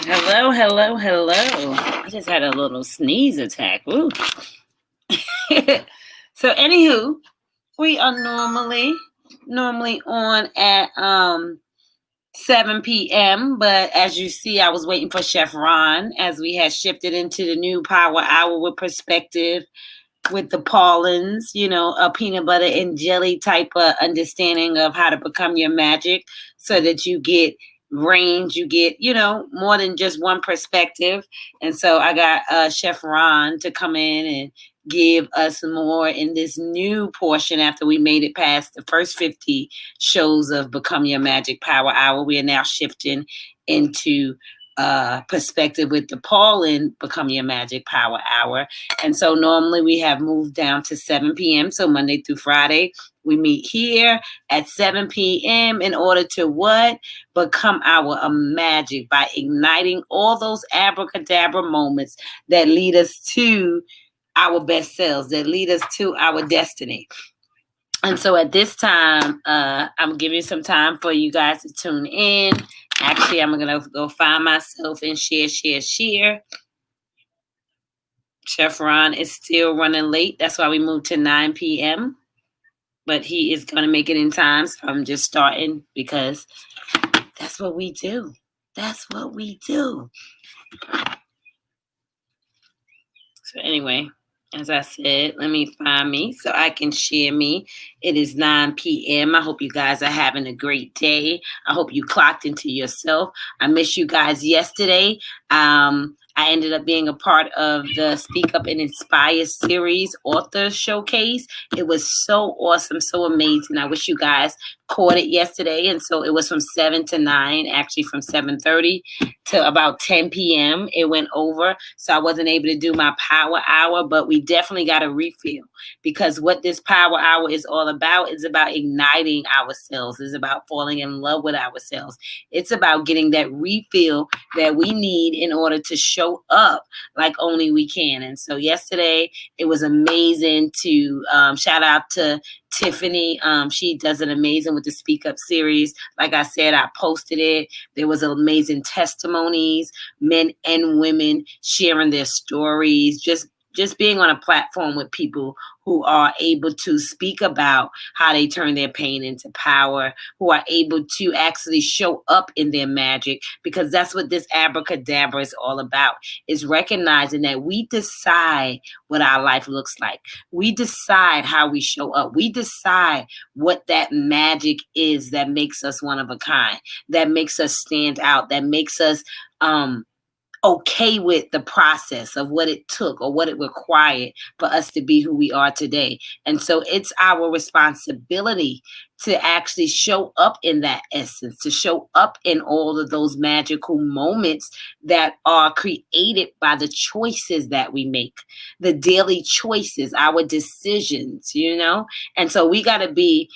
Hello, hello, hello. I just had a little sneeze attack. Woo. So, anywho, we are normally on at 7 p.m. But as you see, I was waiting for Chef Ron as we had shifted into the new Power Hour with perspective with the Paulins, a peanut butter and jelly type of understanding of how to become your magic so that you get range, you get, more than just one perspective. And so I got Chef Ron to come in and give us more in this new portion after we made it past the first 50 shows of Become Your Magic Power Hour. We are now shifting into perspective with the Paulin Become Your Magic Power Hour. And so normally we have moved down to 7 p.m. So Monday through Friday, we meet here at 7 p.m. in order to what? Become our magic by igniting all those abracadabra moments that lead us to our best selves, that lead us to our destiny. And so at this time, I'm giving some time for you guys to tune in. Actually, I'm going to go find myself and share. Chef Ron is still running late. That's why we moved to 9 p.m. But he is going to make it in time. So I'm just starting because that's what we do. That's what we do. So anyway, as I said, let me find me so I can share me. It is 9 p.m. I hope you guys are having a great day. I hope you clocked into yourself. I missed you guys yesterday. I ended up being a part of the Speak Up and Inspire series author showcase. It was so awesome, so amazing. I wish you guys caught it yesterday. And so it was from 7 to 9, actually from 7:30 to about 10 p.m. It went over. So I wasn't able to do my power hour, but we definitely got a refill because what this power hour is all about is about igniting ourselves. It's about falling in love with ourselves. It's about getting that refill that we need in order to show up like only we can. And so yesterday it was amazing to shout out to Tiffany. She does it amazing with the Speak Up series. Like I said, I posted it. There was amazing testimonies, men and women sharing their stories, just being on a platform with people who are able to speak about how they turn their pain into power, who are able to actually show up in their magic, because that's what this abracadabra is all about, is recognizing that we decide what our life looks like. We decide how we show up. We decide what that magic is that makes us one of a kind, that makes us stand out, that makes us okay with the process of what it took or what it required for us to be who we are today. And so it's our responsibility to actually show up in that essence, to show up in all of those magical moments that are created by the choices that we make, the daily choices, our decisions. And so we got to be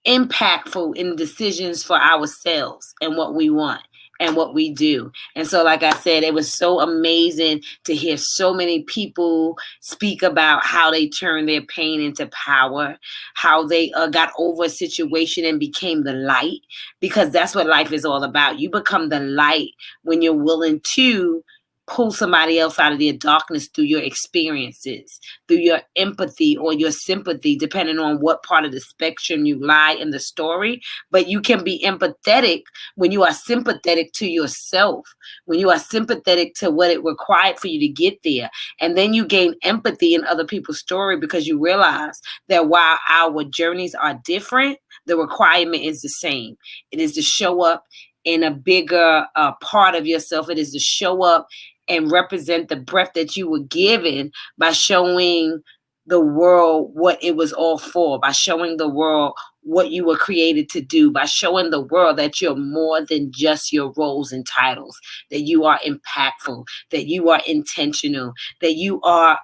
impactful in decisions for ourselves and what we want and what we do. And so, like I said, it was so amazing to hear so many people speak about how they turned their pain into power, how they got over a situation and became the light, because that's what life is all about. You become the light when you're willing to pull somebody else out of their darkness through your experiences, through your empathy or your sympathy, depending on what part of the spectrum you lie in the story. But you can be empathetic when you are sympathetic to yourself, when you are sympathetic to what it required for you to get there. And then you gain empathy in other people's story because you realize that while our journeys are different, the requirement is the same. It is to show up in a bigger part of yourself. It is to show up and represent the breath that you were given by showing the world what it was all for, by showing the world what you were created to do, by showing the world that you're more than just your roles and titles, that you are impactful, that you are intentional, that you are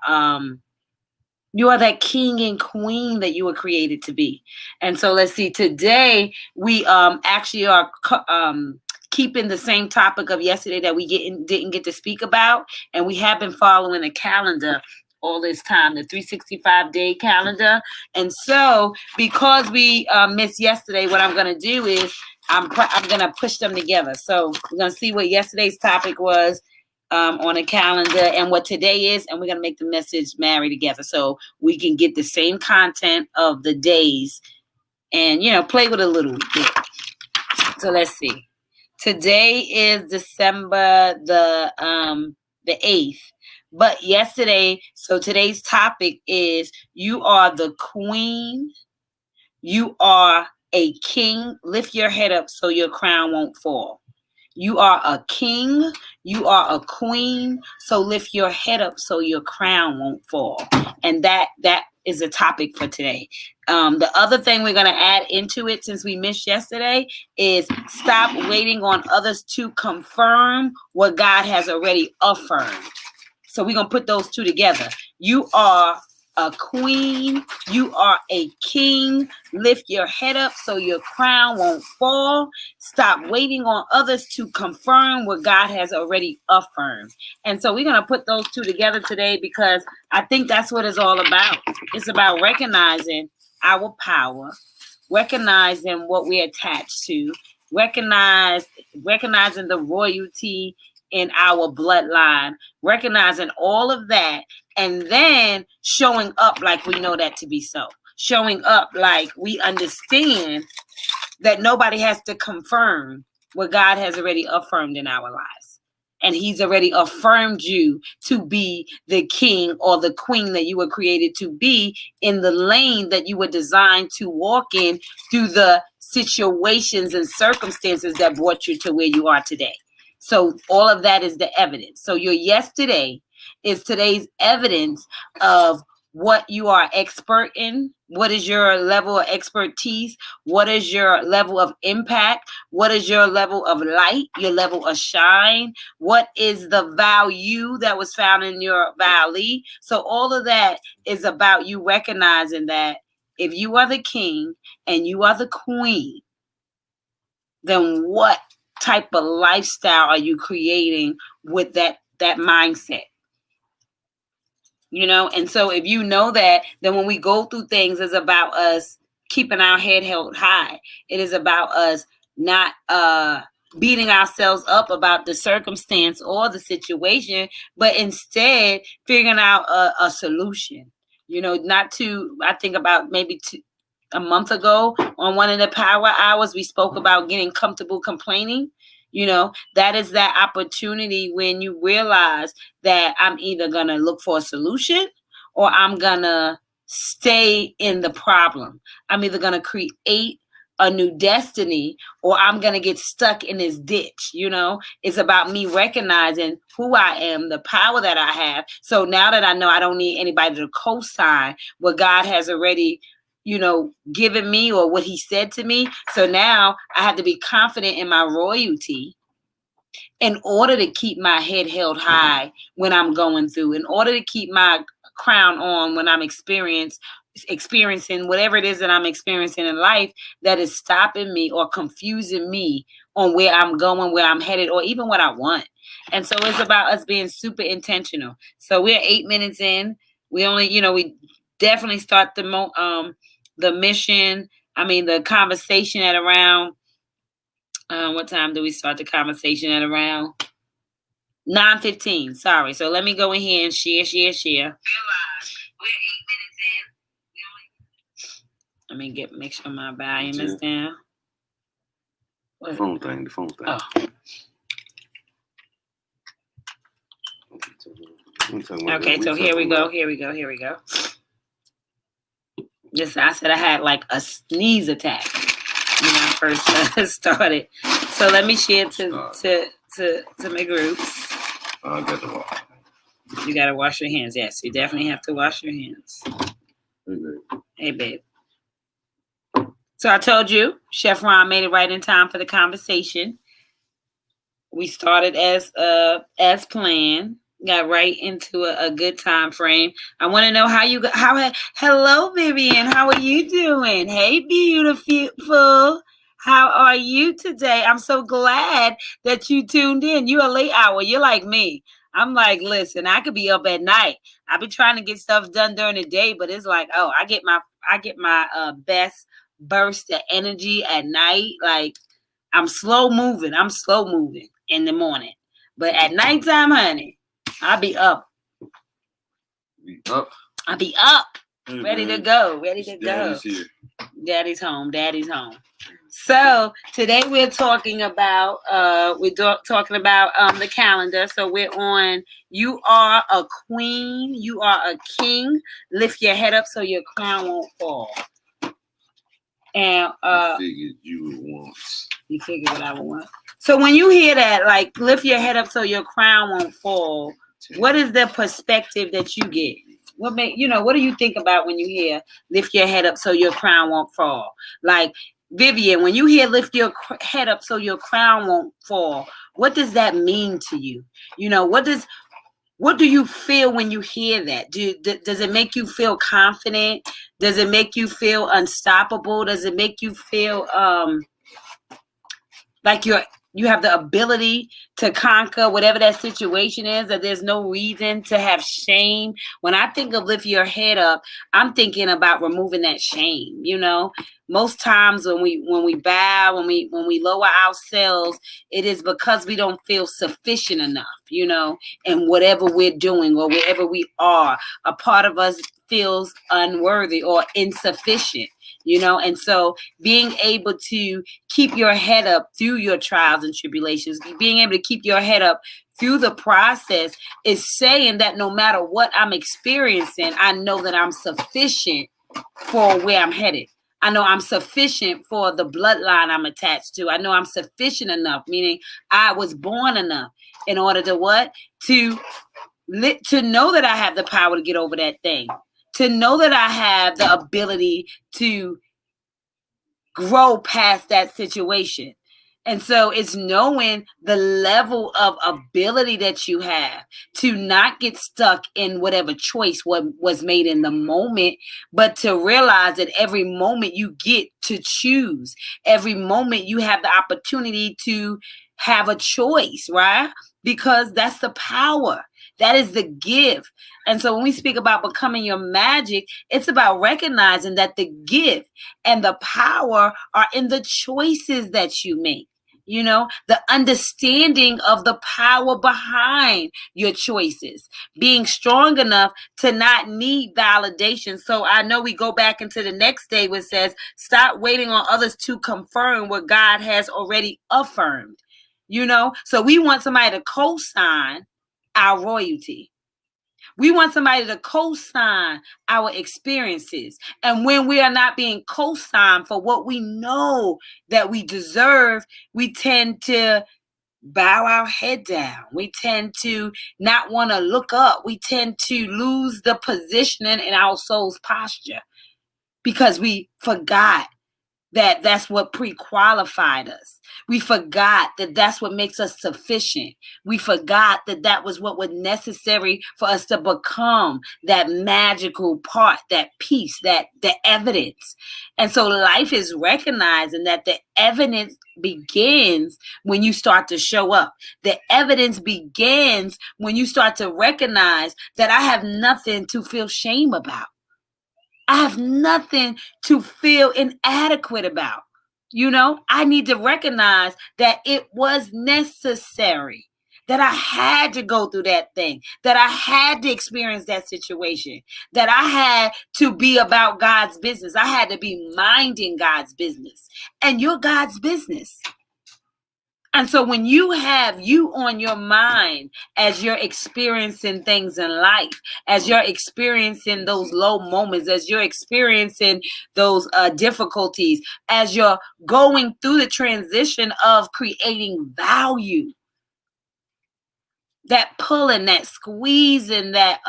that king and queen that you were created to be. And so let's see, today we actually are keeping the same topic of yesterday that we didn't get to speak about. And we have been following the calendar all this time, the 365-day calendar. And so because we missed yesterday, what I'm going to do is I'm gonna push them together. So we're gonna see what yesterday's topic was on a calendar and what today is, and we're gonna make the message marry together so we can get the same content of the days and play with it a little bit. So let's see. Today is December the 8th. But yesterday, so today's topic is you are the queen. You are a king. Lift your head up so your crown won't fall. You are a king. You are a queen. So lift your head up so your crown won't fall. And that is a topic for today. The other thing we're going to add into it, since we missed yesterday, is stop waiting on others to confirm what God has already affirmed. So we're going to put those two together. You are a queen. You are a king. Lift your head up so your crown won't fall. Stop waiting on others to confirm what God has already affirmed. And so we're going to put those two together today because I think that's what it's all about. It's about recognizing our power, recognizing what we're attached to, recognizing the royalty in our bloodline, recognizing all of that, and then showing up like we know that to be so. Showing up like we understand that nobody has to confirm what God has already affirmed in our lives. And he's already affirmed you to be the king or the queen that you were created to be in the lane that you were designed to walk in through the situations and circumstances that brought you to where you are today. So all of that is the evidence. So your yesterday is today's evidence of what you are expert in. What is your level of expertise? What is your level of impact? What is your level of light, your level of shine? What is the value that was found in your valley? So all of that is about you recognizing that if you are the king and you are the queen, then what type of lifestyle are you creating with that mindset? And so if you know that, then when we go through things, it's about us keeping our head held high. It is about us not beating ourselves up about the circumstance or the situation, but instead figuring out a solution. I think about maybe a month ago on one of the power hours, we spoke about getting comfortable complaining. That is that opportunity when you realize that I'm either going to look for a solution or I'm going to stay in the problem. I'm either going to create a new destiny or I'm going to get stuck in this ditch. It's about me recognizing who I am, the power that I have. So now that I know I don't need anybody to co-sign what God has already given me or what he said to me. So now I have to be confident in my royalty in order to keep my head held high when I'm going through, in order to keep my crown on when I'm experiencing whatever it is that I'm experiencing in life that is stopping me or confusing me on where I'm going, where I'm headed, or even what I want. And so it's about us being super intentional. So we're 8 minutes in. We only, we definitely start the mission. The conversation at around, what time do we start the conversation at around? 9:15. Sorry. So let me go in here and share. We're 8 minutes in. Let me make sure my volume is down. The phone thing. Oh. Okay, so here we go. Yes, I said I had like a sneeze attack when I first started. So let me share to my groups. I got to wash. You got to wash your hands. Yes, you definitely have to wash your hands. Hey, babe. So I told you, Chef Ron made it right in time for the conversation. We started as planned. Got right into a good time frame. I want to know hello, Vivian. How are you doing? Hey, beautiful. How are you today? I'm so glad that you tuned in. You're a late hour. You're like me. I'm like, listen, I could be up at night. I've been trying to get stuff done during the day, but it's like, oh, I get my best burst of energy at night. Like I'm slow moving. I'm slow moving in the morning. But at nighttime, honey, I'll be up. I'll be up. Hey, ready to go. Ready to go. Here. Daddy's home. Daddy's home. So today we're talking about the calendar. So we're on you are a queen, you are a king. Lift your head up so your crown won't fall. And I figured you would want. You figured what I would want. So when you hear that, like lift your head up so your crown won't fall, what is the perspective that you get? What do you think about when you hear lift your head up so your crown won't fall? Like Vivian, when you hear lift your head up so your crown won't fall, what does that mean to you? What do you feel when you hear that? Does it make you feel confident? Does it make you feel unstoppable? Does it make you feel like you have the ability to conquer whatever that situation is, that there's no reason to have shame? When I think of lift your head up, I'm thinking about removing that shame. Most times when we bow, when we lower ourselves, it is because we don't feel sufficient enough, in whatever we're doing or wherever we are. A part of us feels unworthy or insufficient. And so being able to keep your head up through your trials and tribulations, being able to keep your head up through the process is saying that no matter what I'm experiencing, I know that I'm sufficient for where I'm headed. I know I'm sufficient for the bloodline I'm attached to. I know I'm sufficient enough, meaning I was born enough in order to what? To know that I have the power to get over that thing. To know that I have the ability to grow past that situation. And so it's knowing the level of ability that you have to not get stuck in whatever choice was made in the moment, but to realize that every moment you get to choose, every moment you have the opportunity to have a choice, right? Because that's the power. That is the gift. And so when we speak about becoming your magic, it's about recognizing that the gift and the power are in the choices that you make. The understanding of the power behind your choices, being strong enough to not need validation. So I know we go back into the next day where it says, stop waiting on others to confirm what God has already affirmed. So we want somebody to co-sign our royalty. We want somebody to co-sign our experiences. And when we are not being co-signed for what we know that we deserve, we tend to bow our head down. We tend to not want to look up. We tend to lose the positioning in our soul's posture because we forgot that that's what pre-qualified us. We forgot that that's what makes us sufficient. We forgot that that was what was necessary for us to become that magical part, that piece, that the evidence. And so life is recognizing that the evidence begins when you start to show up. The evidence begins when you start to recognize that I have nothing to feel shame about. I have nothing to feel inadequate about. I need to recognize that it was necessary, that I had to go through that thing, that I had to experience that situation, that I had to be about God's business. I had to be minding God's business. And you're God's business. And so when you have you on your mind as you're experiencing things in life, as you're experiencing those low moments, as you're experiencing those difficulties, as you're going through the transition of creating value, that pulling, that squeezing, that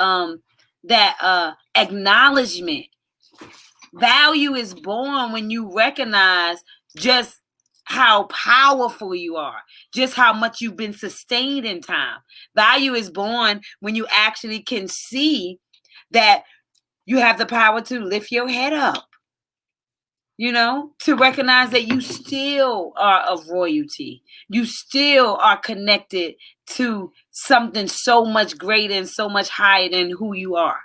acknowledgement. Value is born when you recognize just how powerful you are, just how much you've been sustained in time. Value is born when you actually can see that you have the power to lift your head up, to recognize that you still are of royalty. You still are connected to something so much greater and so much higher than who you are.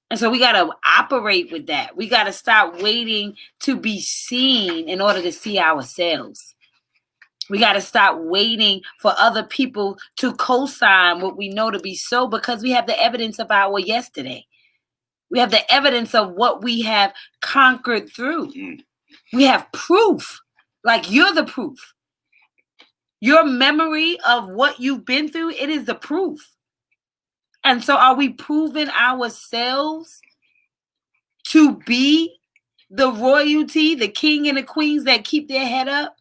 And so we got to operate with that. We got to stop waiting to be seen in order to see ourselves. We got to stop waiting for other people to co-sign what we know to be so, because we have the evidence of our yesterday. We have the evidence of what we have conquered through. We have proof. Like, you're the proof. Your memory of what you've been through, it is the proof. And so are we proving ourselves to be the royalty, the king and the queens that keep their head up,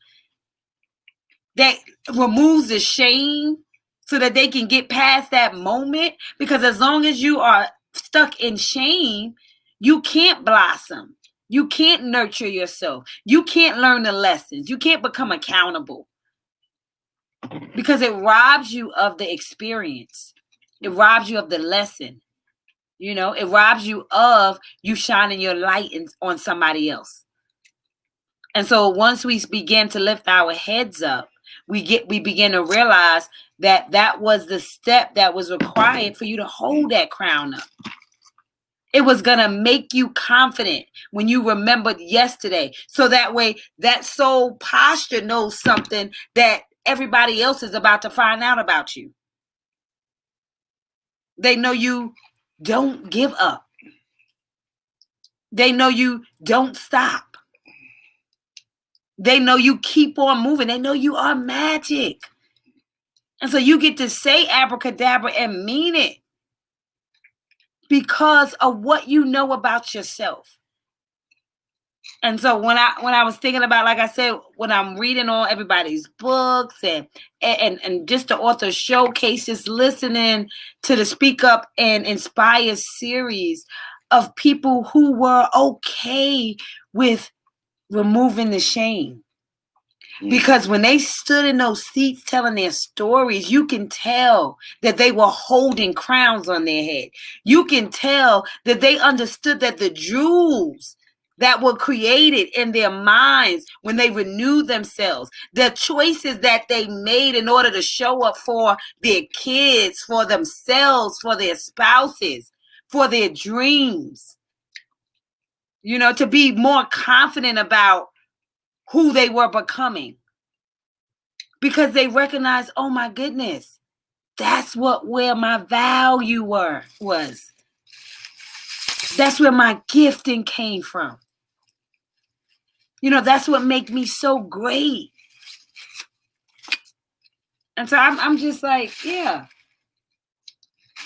that removes the shame so that they can get past that moment? Because as long as you are stuck in shame, you can't blossom. You can't nurture yourself. You can't learn the lessons. You can't become accountable, because it robs you of the experience. It robs you of the lesson. It robs you of you shining your light on somebody else. And so once we begin to lift our heads up, we begin to realize that that was the step that was required for you to hold that crown up. It was going to make you confident when you remembered yesterday. So that way, that soul posture knows something that everybody else is about to find out about you. They know you don't give up. They know you don't stop. They know you keep on moving. They know you are magic. And so you get to say abracadabra and mean it because of what you know about yourself. And so when I was thinking about, like I said, when I'm reading all everybody's books and just the author showcase, just listening to the Speak Up and Inspire series of people who were okay with removing the shame. Because when they stood in those seats telling their stories, you can tell that they were holding crowns on their head. You can tell that they understood that the jewels that were created in their minds when they renewed themselves, the choices that they made in order to show up for their kids, for themselves, for their spouses, for their dreams, to be more confident about who they were becoming, because they recognize, oh my goodness, that's where my value was. That's where my gifting came from. That's what makes me so great. And so I'm just like, yeah.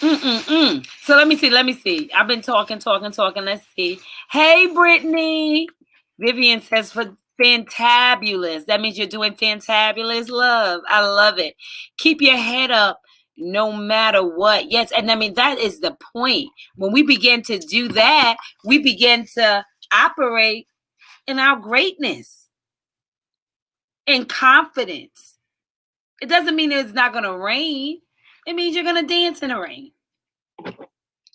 So let me see. I've been talking. Let's see. Hey, Brittany. Vivian says, for fantabulous. That means you're doing fantabulous, love. I love it. Keep your head up no matter what. Yes. And I mean, that is the point. When we begin to do that, we begin to operate in our greatness and confidence. It doesn't mean it's not going to rain. It means you're going to dance in the rain.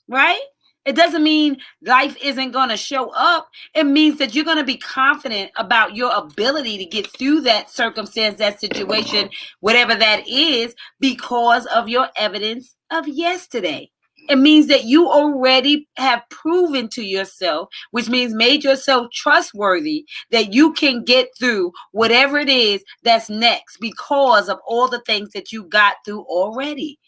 Right? It doesn't mean life isn't going to show up. It means that you're going to be confident about your ability to get through that circumstance, that situation, whatever that is, because of your evidence of yesterday. It means that you already have proven to yourself, which means made yourself trustworthy, that you can get through whatever it is that's next because of all the things that you got through already.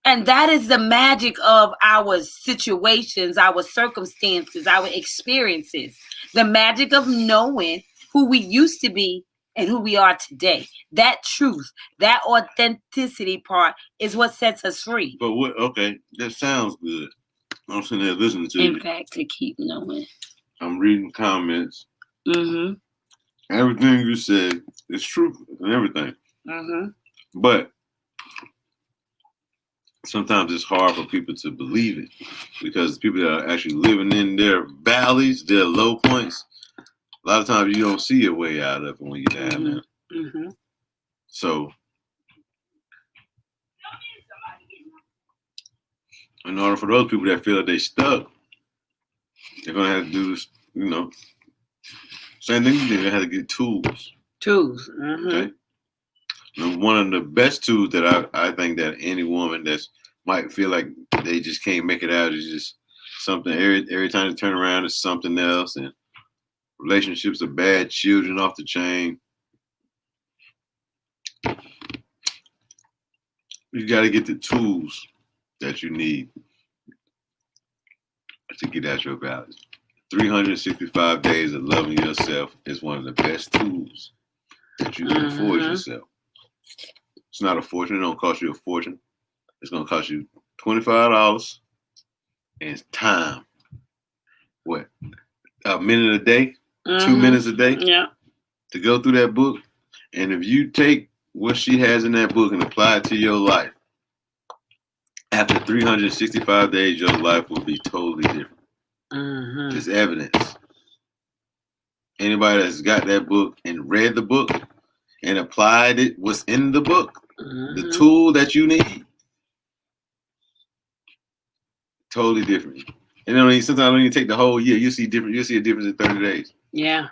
And that is the magic of our situations, our circumstances, our experiences. The magic of knowing who we used to be and who we are today. That truth, that authenticity part is what sets us free. But what? Okay, that sounds good. I'm sitting there listening to you. In fact, to keep knowing. I'm reading comments. Mm-hmm. Everything you said is true and everything. Mm-hmm. But sometimes it's hard for people to believe it, because people that are actually living in their valleys, their low points, a lot of times you don't see a way out of it when you're down there. Mm-hmm. So in order for those people that feel that they're stuck, they're going to have to do this, same thing. They're going to have to get tools. Mm-hmm. Okay. And one of the best tools that I think that any woman that might feel like they just can't make it out is just something. Every time they turn around, it's something else, and relationships are bad, children off the chain. You got to get the tools that you need to get out your balance. 365 days of loving yourself is one of the best tools that you can afford yourself. It's not a fortune. It don't cost you a fortune. It's going to cost you $25 and it's time. What? A minute a day? 2 minutes a day? Yeah. To go through that book. And if you take what she has in that book and apply it to your life, after 365 days, your life will be totally different. It's evidence. Anybody that's got that book and read the book and applied it, what's in the book, the tool that you need, totally different. And sometimes I don't even take the whole year. You'll see a difference in 30 days. Yeah.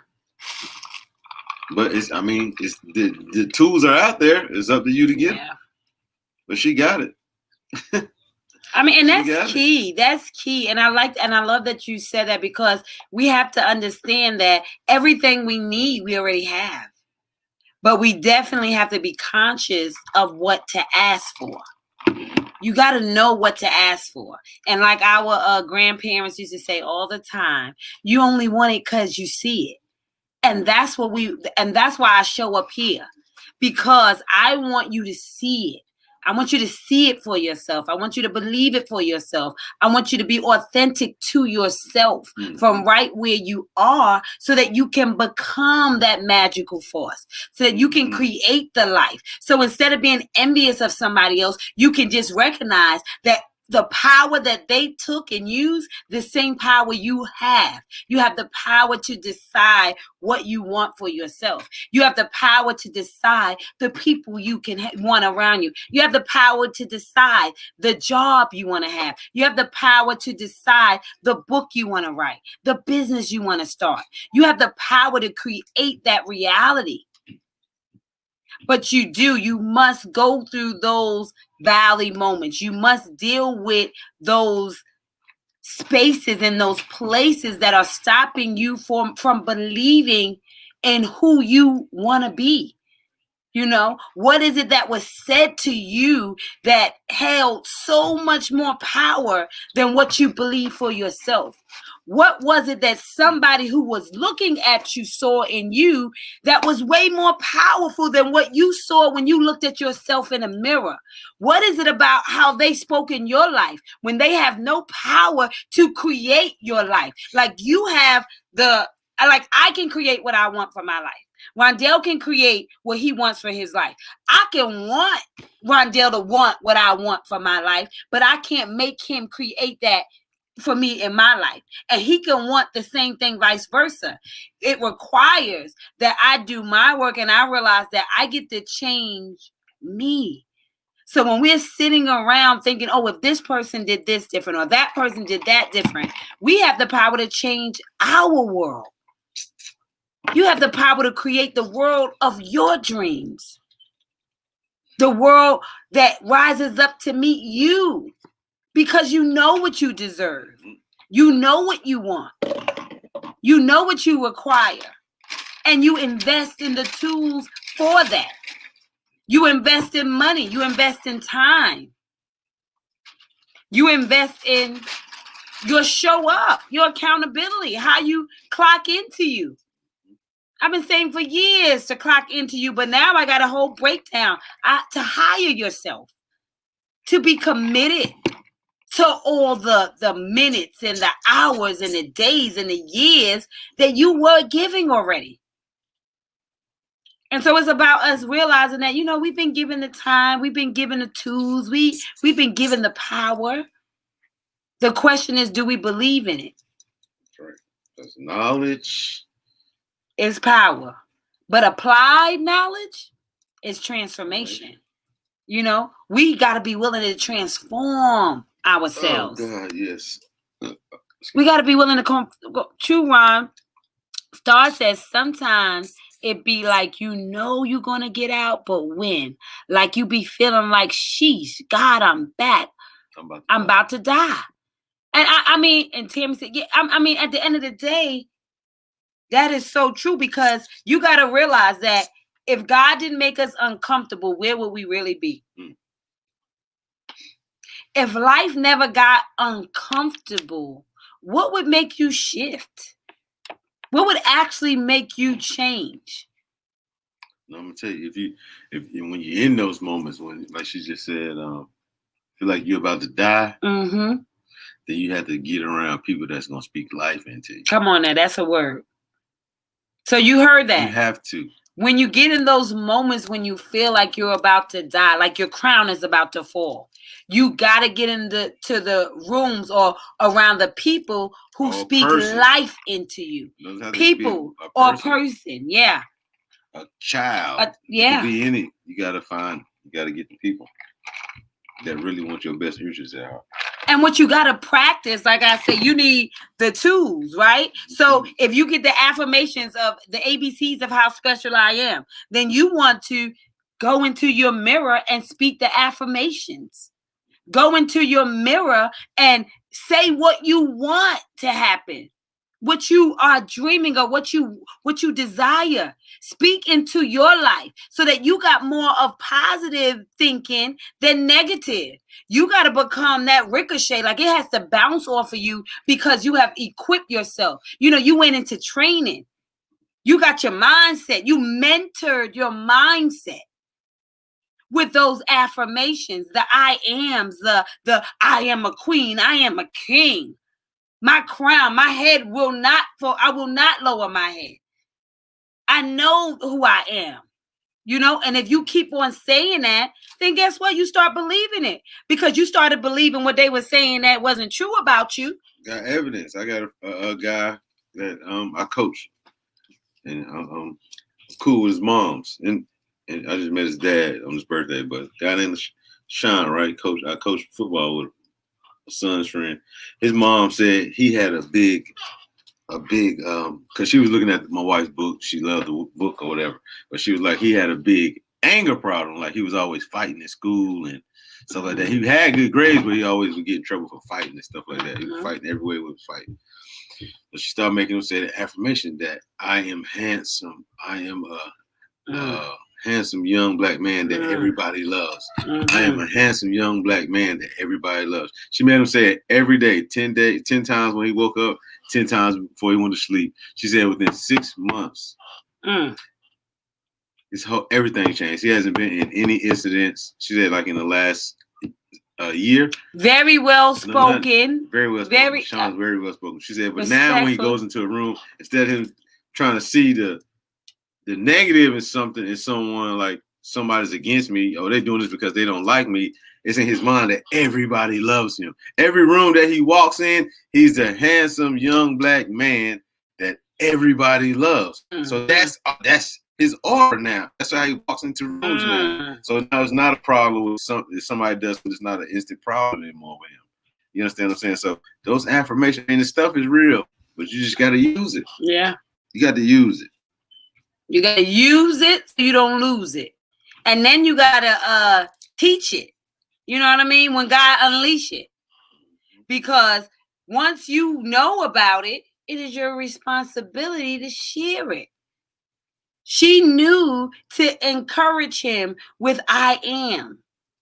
But the tools are out there. It's up to you to get them. But she got it. I mean, and that's key. That's key. And I love that you said that, because we have to understand that everything we need, we already have. But we definitely have to be conscious of what to ask for. You got to know what to ask for. And like our grandparents used to say all the time, you only want it because you see it. And that's why I show up here, because I want you to see it. I want you to see it for yourself. I want you to believe it for yourself. I want you to be authentic to yourself from right where you are, so that you can become that magical force, so that you can create the life. So instead of being envious of somebody else, you can just recognize that the power that they took and used, the same power you have. You have the power to decide what you want for yourself. You have the power to decide the people you can want around you. You have the power to decide the job you want to have. You have the power to decide the book you want to write, the business you want to start. You have the power to create that reality. But you must go through those valley moments. You must deal with those spaces and those places that are stopping you from believing in who you want to be. You know, what is it that was said to you that held so much more power than what you believe for yourself? What was it that somebody who was looking at you saw in you that was way more powerful than what you saw when you looked at yourself in a mirror? What is it about how they spoke in your life when they have no power to create your life? Like you have I can create what I want for my life. Rondell can create what he wants for his life. I can want Rondell to want what I want for my life, but I can't make him create that for me in my life. And he can want the same thing, vice versa. It requires that I do my work, and I realize that I get to change me. So when we're sitting around thinking, oh, if this person did this different or that person did that different, we have the power to change our world. You have the power to create the world of your dreams. The world that rises up to meet you, because you know what you deserve. You know what you want. You know what you require. And you invest in the tools for that. You invest in money. You invest in time. You invest in your show up, your accountability, how you clock into you. I've been saying for years to clock into you, but now I got a whole breakdown to hire yourself, to be committed to all the minutes and the hours and the days and the years that you were giving already. And so it's about us realizing that, we've been given the time, we've been given the tools, we've been given the power. The question is, do we believe in it? That's right. That's knowledge. Is power, but applied knowledge is transformation. We got to be willing to transform ourselves. Oh God, yes. We got to be willing to come. True, Ron. Star says sometimes it be like you're gonna get out, but when? Like you be feeling like, sheesh, God, I'm back. I'm about to die. And and Tammy said, yeah. At the end of the day. That is so true, because you got to realize that if God didn't make us uncomfortable, where would we really be? if life never got uncomfortable, what would make you shift? What would actually make you change? I'm gonna tell you, if when you're in those moments when, like she just said, feel like you're about to die, then you have to get around people that's gonna speak life into you. Come on now, that's a word. So you heard that. You have to. When you get in those moments when you feel like you're about to die, like your crown is about to fall, you got to get into the rooms or around the people who speak life into you. People or person, yeah. A child. Yeah. It could be any. You got to get the people that really want your best interests at heart. And what you got to practice, like I said, you need the tools, right? So if you get the affirmations of the ABCs of how special I am, then you want to go into your mirror and speak the affirmations. Go into your mirror and say what you want to happen, what you are dreaming of, what you desire. Speak into your life so that you got more of positive thinking than negative. You got to become that ricochet. Like it has to bounce off of you because you have equipped yourself. You know, you went into training. You got your mindset. You mentored your mindset with those affirmations, the I ams, the I am a queen, I am a king. My crown, my head will not fall. I will not lower my head. I know who I am, you know, and if you keep on saying that, then guess what? You start believing it because you started believing what they were saying that wasn't true about you. Got evidence. I got a guy that I coach, and I'm cool with his moms, and I just met his dad on his birthday. But a guy named Sean, right? I coach football with a son's friend. His mom said he had a big because she was looking at my wife's book. She loved the book or whatever, but she was like, he had a big anger problem. Like he was always fighting at school and stuff like that. He had good grades, but he always would get in trouble for fighting and stuff like that. He was fighting every way he was fighting. So she started making him say the affirmation that I am handsome. I am a handsome young black man that everybody loves. I am a handsome young black man that everybody loves. She made him say it every day, 10 times when he woke up, 10 times before he went to sleep. She said within 6 months, everything changed. He hasn't been in any incidents. She said like in the last year. Very well spoken. Very well spoken. Sean's very well spoken. She said, but now when he goes into a room, instead of him trying to see the negative in someone, like somebody's against me, or they're doing this because they don't like me, it's in his mind that everybody loves him. Every room that he walks in, he's a handsome young black man that everybody loves. So that's his aura now. That's how he walks into rooms now. So now it's not a problem with if somebody does, but it's not an instant problem anymore with him. You understand what I'm saying? So those affirmations and the stuff is real, but you just got to use it. Yeah. You got to use it. You got to use it so you don't lose it. And then you got to teach it. You know what I mean? When God unleash it. Because once you know about it, it is your responsibility to share it. She knew to encourage him with I am.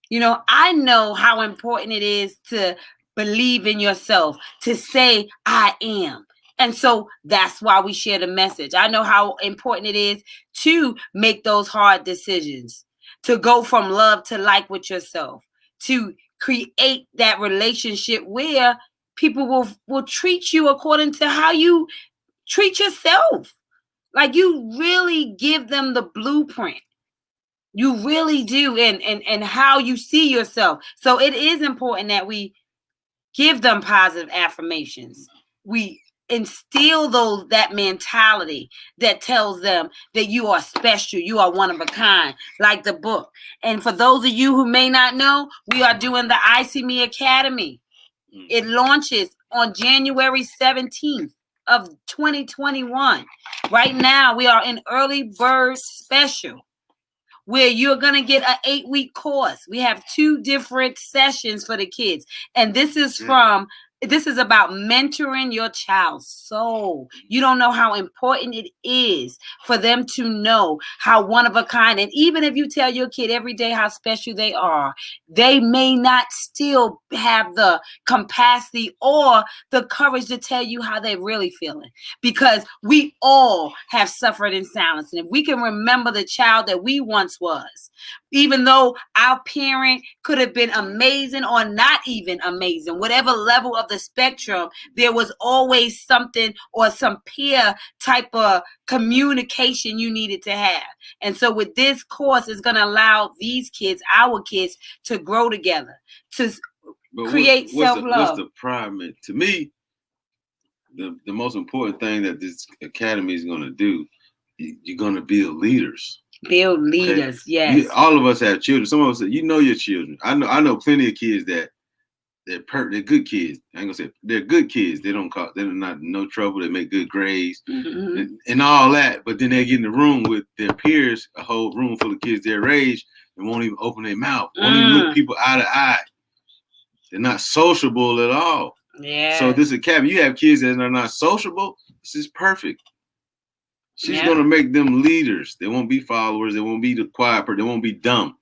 You know, I know how important it is to believe in yourself, to say I am. And so that's why we share the message. I know how important it is to make those hard decisions, to go from love to like with yourself, to create that relationship where people will treat you according to how you treat yourself. Like you really give them the blueprint. You really do, and how you see yourself. So it is important that we give them positive affirmations. We instill that mentality that tells them that you are special, you are one of a kind, like the book. And for those of you who may not know, we are doing the I See Me Academy. It launches on January 17th of 2021. Right now, we are in early bird special, where you're going to get an 8-week course. We have 2 different sessions for the kids. And this is from This is about mentoring your child's soul. You don't know how important it is for them to know how one of a kind. And even if you tell your kid every day how special they are, they may not still have the capacity or the courage to tell you how they're really feeling. Because we all have suffered in silence. And if we can remember the child that we once was, even though our parent could have been amazing or not even amazing, whatever level of the spectrum, there was always something or some peer type of communication you needed to have. And so with this course, it's going to allow these kids, our kids, to grow together, to create self-love. What's the problem? To me, the most important thing that this academy is going to do, you're going to build leaders. Build leaders, okay? Yes. All of us have children. Some of us, you know your children. I know plenty of kids that they're good kids. I ain't gonna say they're good kids. They're not no trouble. They make good grades and all that. But then they get in the room with their peers, a whole room full of kids their age, and won't even open their mouth. Won't even look people eye to eye. They're not sociable at all. Yeah. So this academy, you have kids that are not sociable. This is perfect. She's gonna make them leaders. They won't be followers. They won't be the quiet person. They won't be dumb.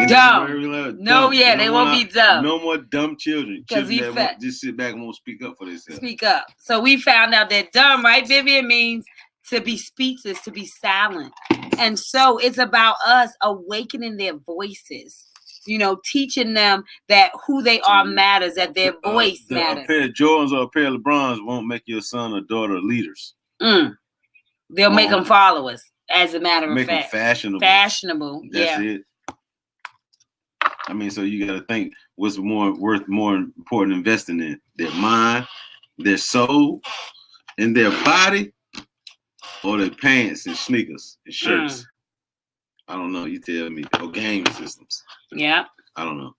Dumb. No, yeah, they won't be dumb. No more dumb children. Children that won't just sit back and won't speak up for themselves. Speak up. So we found out that dumb, right, Vivian, means to be speechless, to be silent. And so it's about us awakening their voices. You know, teaching them that who they are matters, that their voice matters. A pair of Jordans or a pair of LeBrons won't make your son or daughter leaders. They'll make them followers, as a matter of fact. Make them fashionable. Fashionable, That's it. I mean, so you got to think what's more important investing in their mind, their soul, and their body, or their pants and sneakers and shirts. I don't know. You tell me. Or game systems. Yeah. I don't know.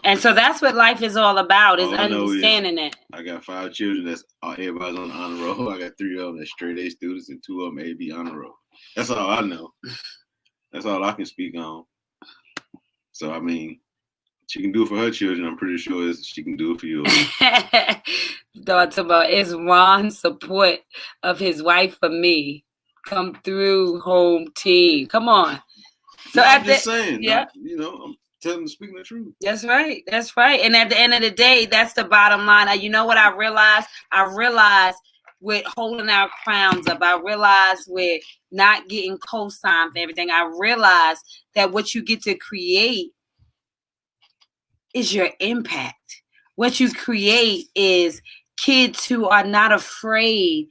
And so that's what life is all about, is understanding it. I got 5 children everybody's on the honor roll. I got 3 of them that's straight A students and 2 of them AB honor roll. That's all I know. That's all I can speak on. So, I mean, she can do it for her children. I'm pretty sure she can do it for yours. Talking about is Ron's support of his wife for me. Come through, home team. Come on. So I'm just saying, yeah. I'm telling them, speaking the truth. That's right. That's right. And at the end of the day, that's the bottom line. You know what I realized? I realized with holding our crowns up, I realized with not getting co-signed for everything, I realized that what you get to create is your impact. What you create is kids who are not afraid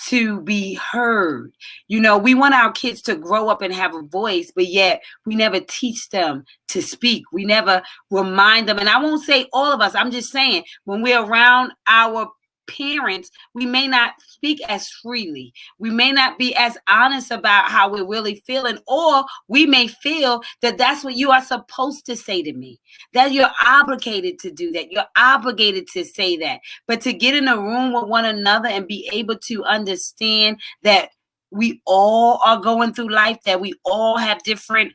to be heard. You know, we want our kids to grow up and have a voice, but yet we never teach them to speak. We never remind them. And I won't say all of us. I'm just saying when we're around our parents, we may not speak as freely. We may not be as honest about how we're really feeling, or we may feel that that's what you are supposed to say to me, that you're obligated to do that. You're obligated to say that. But to get in a room with one another and be able to understand that we all are going through life, that we all have different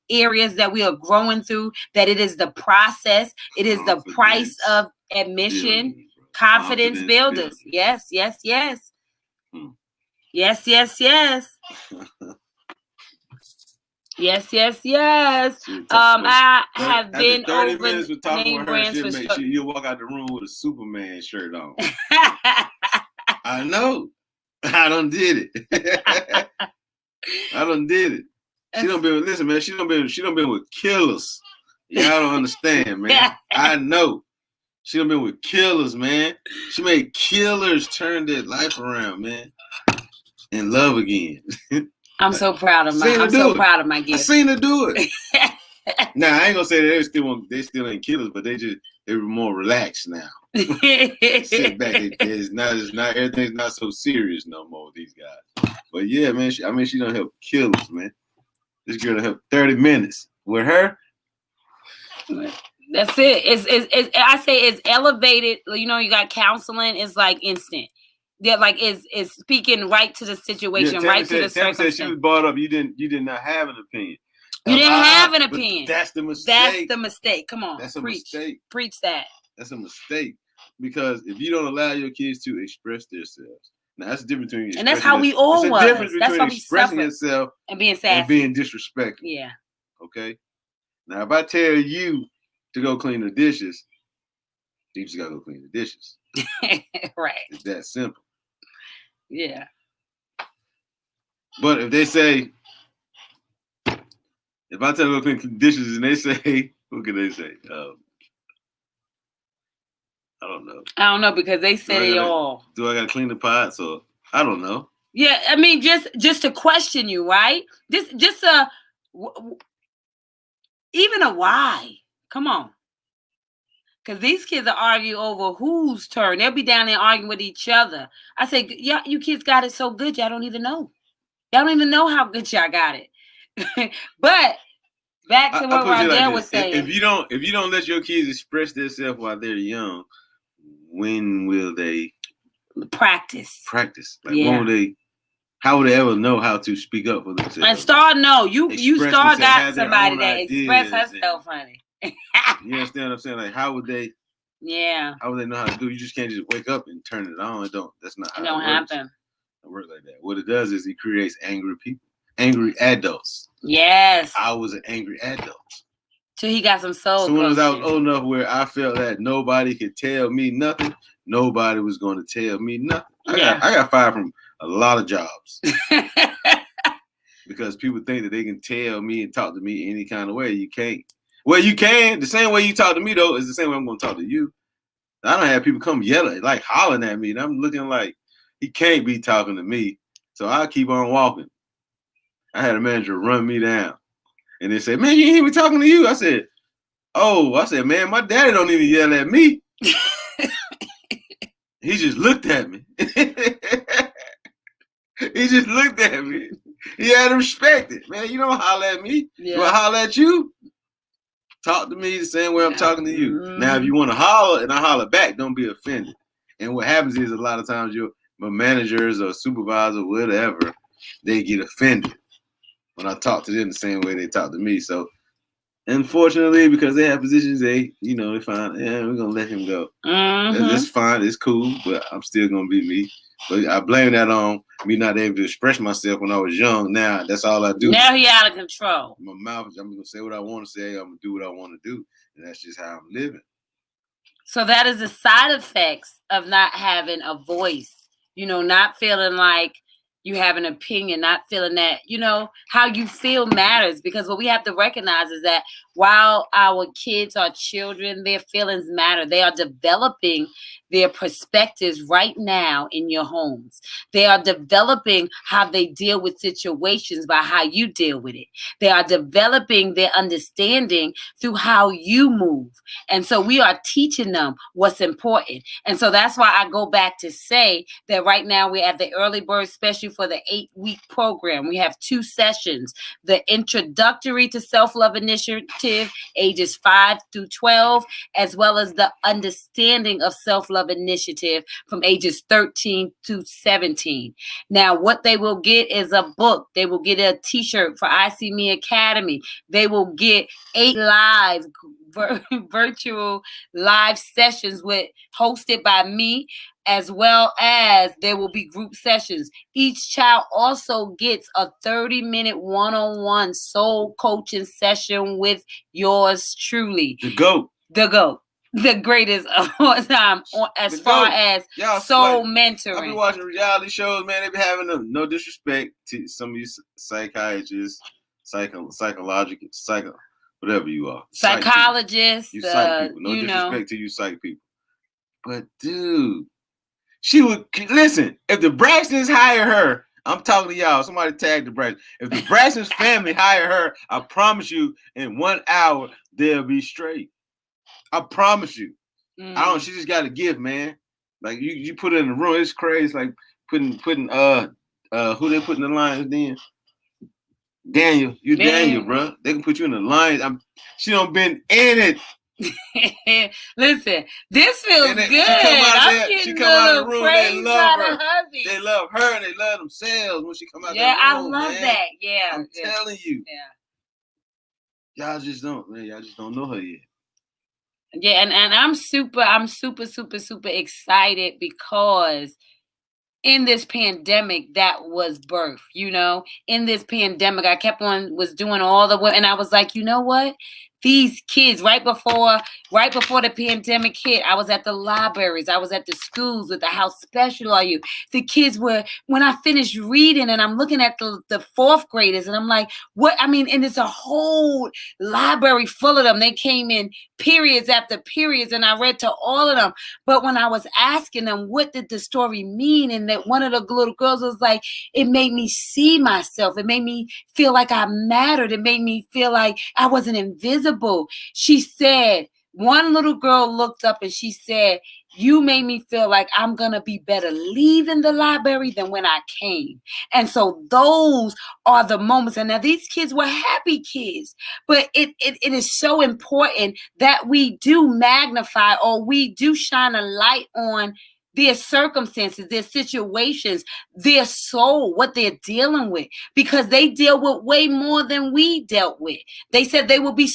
areas that we are growing through, that it is the process, it is the price of admission. Confidence builders. Yes. Yes. Yes. Yes. Yes. Yes. I have been 30 over minutes with talking name with her. brands for You'll walk out the room with a Superman shirt on. I know. I done did it. She done been. Listen, man. She done been with killers. Y'all don't understand, man. I know. She done been with killers, man. She made killers turn their life around, man, and love again. I'm so proud of proud of my gift. I seen her do it. Now I ain't gonna say that they still ain't killers, but they were more relaxed now. Sit back. It's not everything's not so serious no more with these guys. But yeah, man. She done help killers, man. This girl done help 30 minutes with her. That's it. I say it's elevated. You know, you got counseling. It's like instant. Yeah, like it's speaking right to the situation, right to the circumstance. Said she was brought up. You did not have an opinion. You didn't have an opinion. That's the mistake. That's the mistake. Come on, That's a mistake. Preach that. That's a mistake. Because if you don't allow your kids to express themselves, now that's the difference between and that's how we all was. Difference between expressing yourself and being sassy and being disrespectful. Yeah. Okay. Now, if I tell you to go clean the dishes, you just gotta go clean the dishes. Right. It's that simple. Yeah. But if they say, if I tell them to go clean the dishes and they say, what can they say? I don't know. I don't know because they said it all. Do I gotta clean the pots or I don't know? Yeah, I mean, just to question you, right? Just even a why. Come on. Because these kids are arguing over whose turn. They'll be down there arguing with each other. I say, yeah, you kids got it so good, y'all don't even know. Y'all don't even know how good y'all got it. But back to what Rondell was saying. If you don't let your kids express themselves while they're young, when will they practice? Like when will they? How would they ever know how to speak up for themselves? And Star, no, you Star got somebody that express herself, honey. You understand what I'm saying? Like, how would they? Yeah. How would they know how to do? You just can't just wake up and turn it on. That's not how it don't happen. It works like that. What it does is it creates angry people, angry adults. Yes. I was an angry adult. So he got some soul. Soon as I was old enough where I felt that nobody could tell me nothing, nobody was going to tell me nothing. I got fired from a lot of jobs because people think that they can tell me and talk to me any kind of way. You can't. Well, you can. The same way you talk to me, though, is the same way I'm going to talk to you. I don't have people come yelling, like hollering at me, and I'm looking like he can't be talking to me. So I keep on walking. I had a manager run me down, and they said, "Man, you ain't even talking to you." I said, "Man, my daddy don't even yell at me." He just looked at me. He just looked at me. He had to respect it. Man, you don't holler at me. Yeah. Do I holler at you? Talk to me the same way I'm talking to you. Mm-hmm. Now, if you want to holler and I holler back, don't be offended. And what happens is a lot of times my managers or supervisor, whatever, they get offended when I talk to them the same way they talk to me. So, unfortunately, because they have positions, they find, we're going to let him go. Mm-hmm. That's fine. It's cool, but I'm still going to be me. But I blame that on me not able to express myself when I was young. Now, that's all I do. Now he out of control. My mouth, I'm going to say what I want to say. I'm going to do what I want to do. And that's just how I'm living. So that is the side effects of not having a voice. Not feeling like you have an opinion, not feeling that, how you feel matters. Because what we have to recognize is that while our kids are children, their feelings matter. They are developing their perspectives right now in your homes. They are developing how they deal with situations by how you deal with it. They are developing their understanding through how you move. And so we are teaching them what's important. And so that's why I go back to say that right now we're at the early bird special for the 8-week program. We have 2 sessions, the introductory to self-love initiative, ages 5 through 12, as well as the understanding of self-love initiative from ages 13 to 17. Now, what they will get is a book. They will get a t-shirt for I See Me Academy. They will get 8 live virtual live sessions hosted by me, as well as there will be group sessions. Each child also gets a 30-minute one-on-one soul coaching session with yours truly. The GOAT. The greatest of all time as far as soul mentoring. I've been watching reality shows, man. They be having them. No disrespect to some of you psychiatrists, whatever you are. Psychologists. You psych people. No disrespect to you psych people. But, dude, she would listen. If the Braxtons hire her, I'm talking to y'all. Somebody tag the Braxtons. If the Braxtons family hire her, I promise you, in 1 hour they'll be straight. I promise you. She just got a gift, man. Like you put it in the room, it's crazy. It's like putting who they put in the lines then? Daniel, Daniel, bro. They can put you in the lines. She done been in it. Listen, this feels good. She come out of the room. They love her. They love her and they love themselves when she come out. Yeah, the room, I love that. Yeah, I'm telling you. Yeah. Y'all just don't know her yet. Yeah, and I'm super excited because in this pandemic that was birth, in this pandemic I kept on was doing all the work, and I was like, you know what, these kids right before the pandemic hit, I was at the libraries, I was at the schools with the how special are you. The kids were, when I finished reading and I'm looking at the fourth graders and I'm like, what, I mean, and it's a whole library full of them. They came in periods after periods and I read to all of them. But when I was asking them, what did the story mean? And that one of the little girls was like, it made me see myself. It made me feel like I mattered. It made me feel like I wasn't invisible. She said, one little girl looked up and she said, you made me feel like I'm going to be better leaving the library than when I came. And so those are the moments. And now these kids were happy kids, but it is so important that we do magnify or we do shine a light on their circumstances, their situations, their soul, what they're dealing with, because they deal with way more than we dealt with. They said they will be,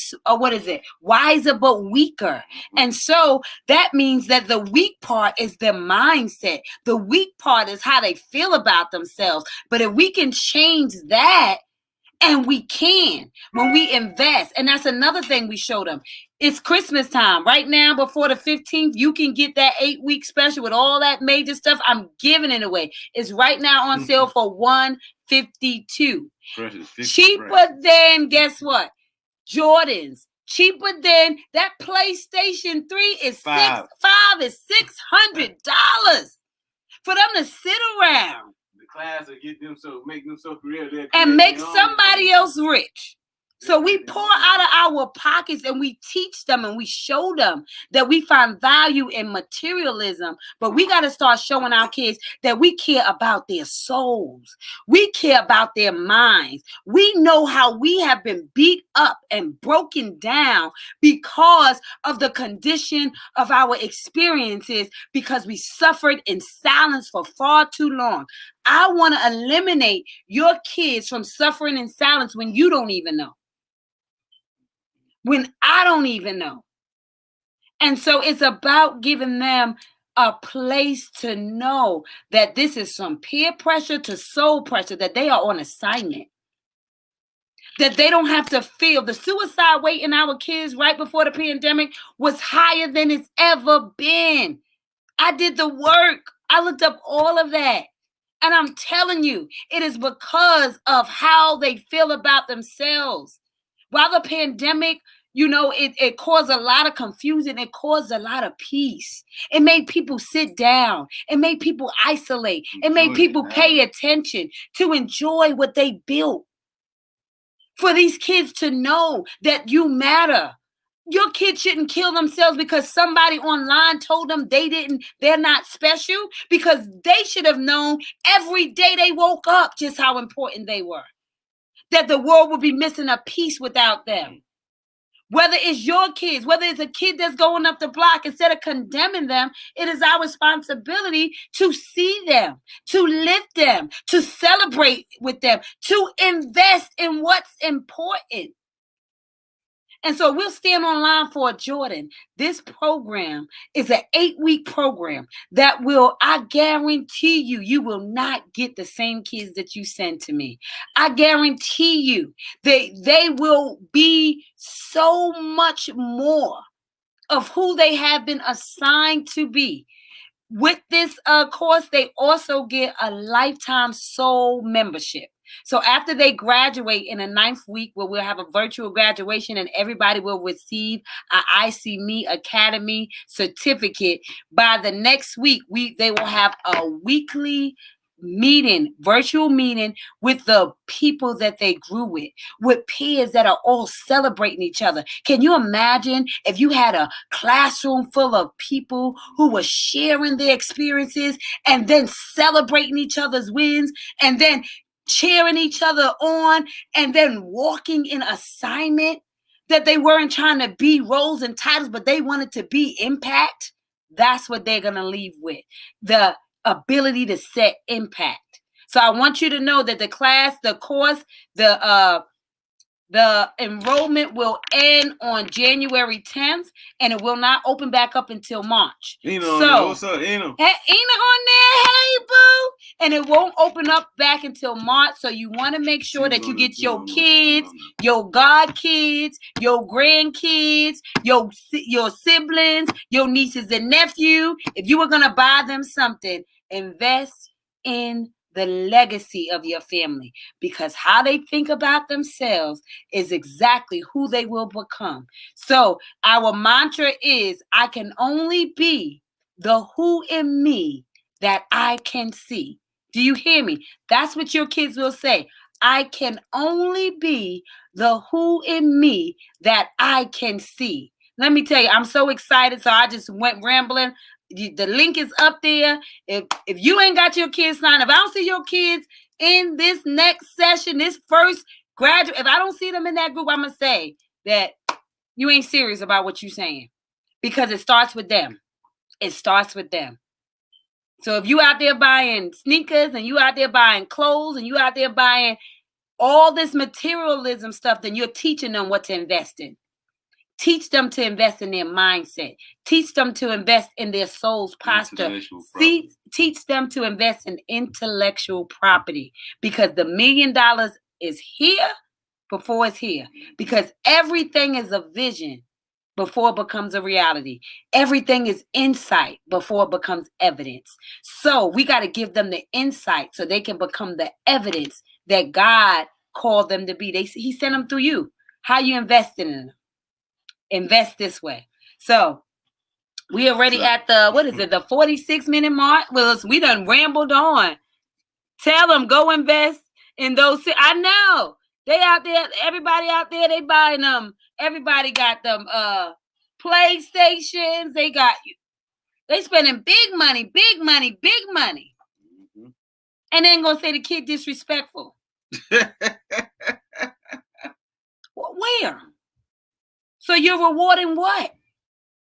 wiser but weaker. And so that means that the weak part is their mindset. The weak part is how they feel about themselves. But if we can change that, and we can, when we invest. And that's another thing we showed them. It's Christmas time. Right now, before the 15th, you can get that 8-week special with all that major stuff. I'm giving it away. It's right now on sale for $152. Cheaper than, guess what? Jordans. Cheaper than that PlayStation 3 is $600 for them to sit around. Class and get them make them so real and make somebody else rich. So we pour out of our pockets and we teach them and we show them that we find value in materialism. But we got to start showing our kids that we care about their souls. We care about their minds. We know how we have been beat up and broken down because of the condition of our experiences, because we suffered in silence for far too long. I want to eliminate your kids from suffering in silence when you don't even know. When I don't even know. And so it's about giving them a place to know that this is from peer pressure to soul pressure, that they are on assignment. That they don't have to feel the suicide rate in our kids right before the pandemic was higher than it's ever been. I did the work. I looked up all of that. And I'm telling you, it is because of how they feel about themselves. While the pandemic, it caused a lot of confusion. It caused a lot of peace. It made people sit down. It made people isolate. It made people pay attention to enjoy what they built. For these kids to know that you matter. Your kids shouldn't kill themselves because somebody online told them they're not special, because they should have known every day they woke up just how important they were. That the world would be missing a piece without them. Whether it's your kids, whether it's a kid that's going up the block, instead of condemning them, it is our responsibility to see them, to lift them, to celebrate with them, to invest in what's important. And so we'll stand online for a Jordan. This program is an 8-week program that I guarantee you will not get the same kids that you send to me. I guarantee you they will be so much more of who they have been assigned to be. With this course, they also get a lifetime soul membership. So after they graduate in the 9th week, where we'll have a virtual graduation and everybody will receive an I See Me Academy certificate, by the next week, they will have a weekly virtual meeting with the people that they grew with peers that are all celebrating each other. Can you imagine if you had a classroom full of people who were sharing their experiences and then celebrating each other's wins and then cheering each other on and then walking in assignment, that they weren't trying to be roles and titles, but they wanted to be impact? That's what they're going to leave with. The ability to set impact. So I want you to know that the course, the The enrollment will end on January 10th, and it will not open back up until March. What's up, Ina? Hey, Ina on there, hey, boo. And it won't open up back until March, so you want to make sure that you get your kids, your godkids, your grandkids, your siblings, your nieces and nephews. If you were going to buy them something, invest in the legacy of your family, because how they think about themselves is exactly who they will become. So our mantra is, I can only be the who in me that I can see. Do you hear me? That's what your kids will say. I can only be the who in me that I can see. Let me tell you, I'm so excited. So I just went rambling. The link is up there. If you ain't got your kids signed, if I don't see your kids in this next session, this first graduate, if I don't see them in that group, I'm going to say that you ain't serious about what you're saying, because it starts with them. It starts with them. So if you out there buying sneakers and you out there buying clothes and you out there buying all this materialism stuff, then you're teaching them what to invest in. Teach them to invest in their mindset. Teach them to invest in their soul's posture. Teach them to invest in intellectual property, because the $1 million is here before it's here. Because everything is a vision before it becomes a reality. Everything is insight before it becomes evidence. So we got to give them the insight so they can become the evidence that God called them to be. He sent them through you. How you investing in them? Invest this way. So we already at the 46-minute mark. Well, we done rambled on. Tell them, go invest in those. I know they out there. Everybody out there, they buying them. Everybody got them PlayStations. They spending big money. Mm-hmm. And then gonna say the kid disrespectful. Where? So you're rewarding what?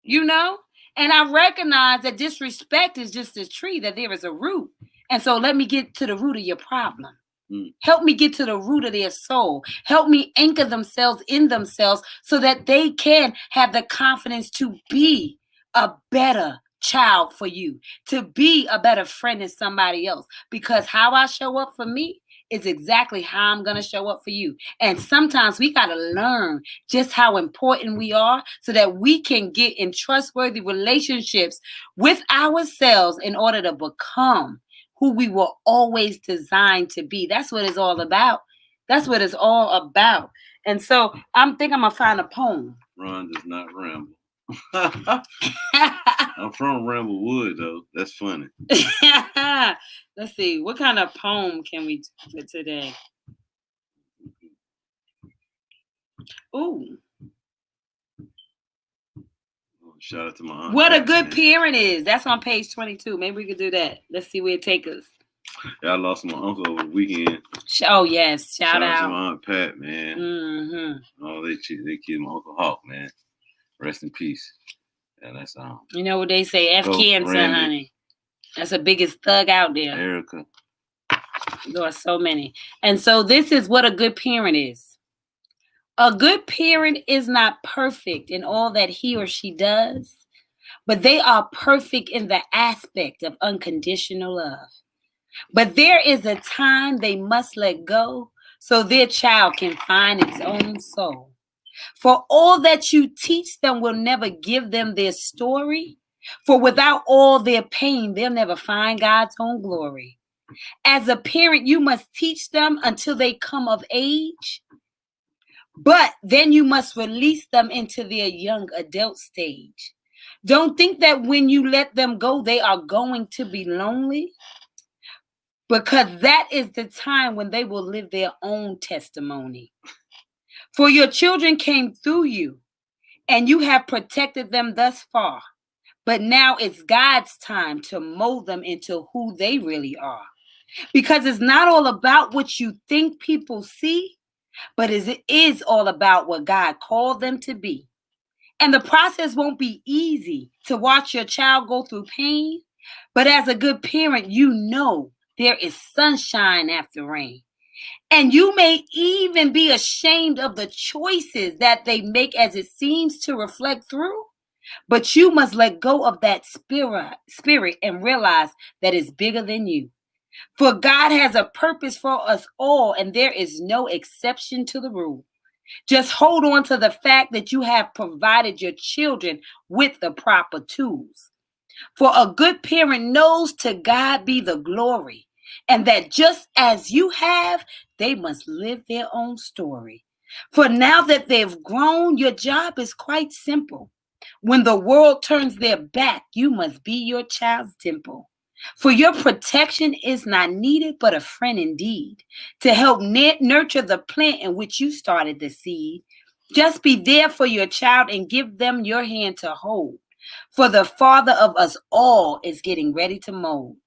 And I recognize that disrespect is just a tree, that there is a root. And so let me get to the root of your problem. Help me get to the root of their soul. Help me anchor themselves in themselves so that they can have the confidence to be a better child for you, to be a better friend than somebody else. Because how I show up for me is exactly how I'm going to show up for you. And sometimes we got to learn just how important we are so that we can get in trustworthy relationships with ourselves in order to become who we were always designed to be. That's what it's all about. That's what it's all about. And so I'm going to find a poem. Ron does not ramble. I'm from Ramblewood, though. That's funny. Let's see. What kind of poem can we do for today? Ooh. Shout out to my aunt. What a good parent is. That's on page 22. Maybe we could do that. Let's see where it takes us. Yeah, I lost my uncle over the weekend. Oh, yes. Shout out to my Aunt Pat, man. Mm-hmm. Oh, they killed my Uncle Hawk, man. Rest in peace. And that's you know what they say, F cancer, honey. That's the biggest thug out there. Erica. There are so many. And so this is what a good parent is. A good parent is not perfect in all that he or she does, but they are perfect in the aspect of unconditional love. But there is a time they must let go so their child can find its own soul. For all that you teach them will never give them their story. For without all their pain, they'll never find God's own glory. As a parent, you must teach them until they come of age. But then you must release them into their young adult stage. Don't think that when you let them go, they are going to be lonely. Because that is the time when they will live their own testimony. For your children came through you, and you have protected them thus far. But now it's God's time to mold them into who they really are. Because it's not all about what you think people see, but it is all about what God called them to be. And the process won't be easy to watch your child go through pain. But as a good parent, you know there is sunshine after rain. And you may even be ashamed of the choices that they make as it seems to reflect through. But you must let go of that spirit and realize that it's bigger than you. For God has a purpose for us all, and there is no exception to the rule. Just hold on to the fact that you have provided your children with the proper tools. For a good parent knows to God be the glory, and that just as you have, they must live their own story. For now that they've grown, your job is quite simple. When the world turns their back, you must be your child's dimple. For your protection is not needed, but a friend indeed, to help nurture the plant in which you started the seed. Just be there for your child and give them your hand to hold. For the Father of us all is getting ready to mold.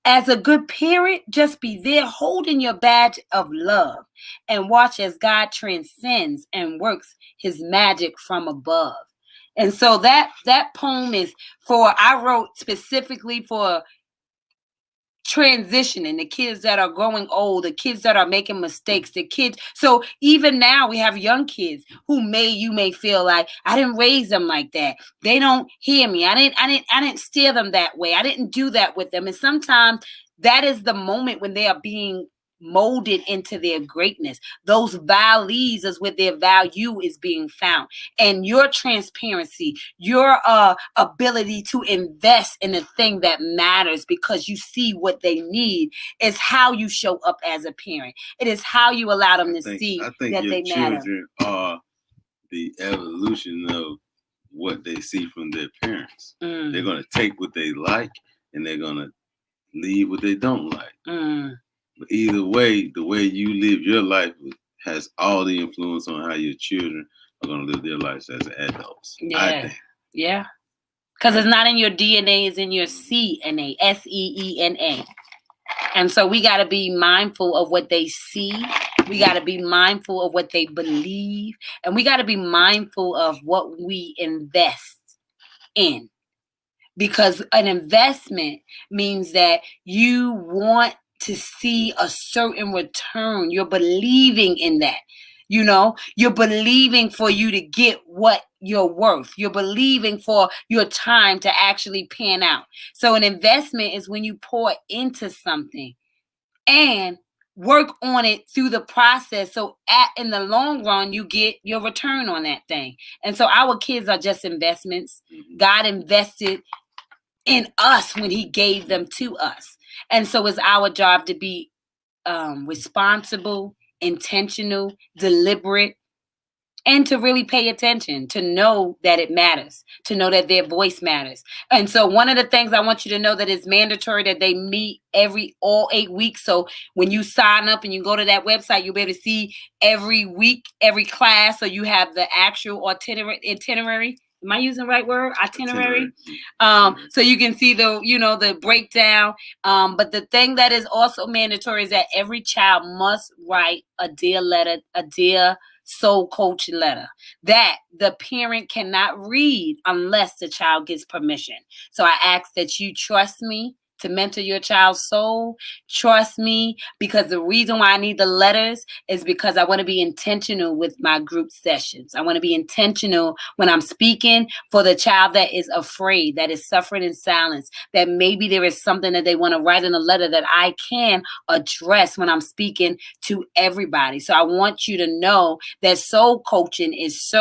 As a good parent, just be there holding your badge of love and watch as God transcends and works his magic from above. And so that poem is I wrote specifically for transitioning, the kids that are growing old, the kids that are making mistakes, the kids. So even now we have young kids who you may feel like, I didn't raise them like that. They don't hear me. I didn't steer them that way. I didn't do that with them. And sometimes that is the moment when they are being molded into their greatness. Those valleys is where their value is being found. And your transparency, your ability to invest in the thing that matters because you see what they need is how you show up as a parent. It is how you allow them to see that they matter. I think your children are the evolution of what they see from their parents. They're going to take what they like and they're going to leave what they don't like. But either way, the way you live your life has all the influence on how your children are going to live their lives as adults. Yeah. I think. Yeah. Because it's not in your DNA, it's in your CNA, SEENA. And so we got to be mindful of what they see. We got to be mindful of what they believe. And we got to be mindful of what we invest in. Because an investment means that you want to see a certain return. You're believing in that. You know, you're believing for you to get what you're worth. You're believing for your time to actually pan out. So an investment is when you pour into something and work on it through the process. So in the long run, you get your return on that thing. And so our kids are just investments. God invested in us when he gave them to us. And so it's our job to be responsible, intentional, deliberate, and to really pay attention, to know that it matters, to know that their voice matters. And so one of the things I want you to know that it's mandatory that they meet all 8 weeks. So when you sign up and you go to that website, you'll be able to see every week, every class. So you have the actual itinerary. Am I using the right word? Itinerary. So you can see the breakdown. But the thing that is also mandatory is that every child must write a dear letter, a dear soul coach letter that the parent cannot read unless the child gets permission. So I ask that you trust me to mentor your child's soul. Trust me, because the reason why I need the letters is because I want to be intentional with my group sessions. I want to be intentional when I'm speaking for the child that is afraid, that is suffering in silence, that maybe there is something that they want to write in a letter that I can address when I'm speaking to everybody. So I want you to know that soul coaching is